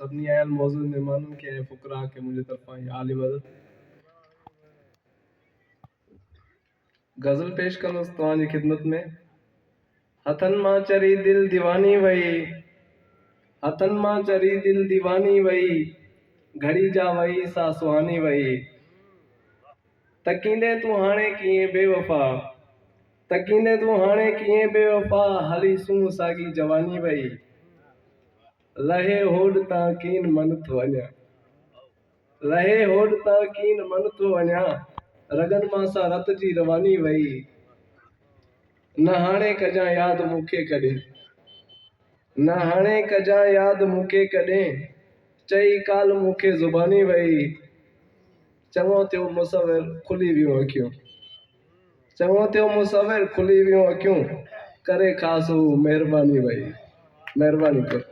सभिनी आयल मौजूद मेहमाननि खे ऐं फुकरा खे मुंहिंजी तरफ़ां इहा आली मदद। गज़ल पेश कंदुसि तव्हांजी ख़िदमत में। हथनि मां चरी दिल दीवानी वई, हथनि मां चरी दिल दीवानी वई, घड़ी जा वई सा सुहानी वई। तकींदे तूं हाणे कीअं बेवफ़ा, तकींदे तूं हाणे कीअं बेवफ़ा, हली सूंह साॻी जवानी वई। लहे होड तां कीन मन थो वञा, लहे होड तां कीन मन थो वञा, रगन मां सा रत जी रवानी वई। न हाणे कजां याद मूंखे कॾहिं, न हाणे कजां याद मूंखे कॾहिं, चई काल मूंखे ज़ुबानी वई। चङो थियो मुसविर खुली वियूं अखियूं, चङो थियो मुसविर खुली वियूं अखियूं, करे ख़ासि हू महिरबानी वई। महिरबानी कयो।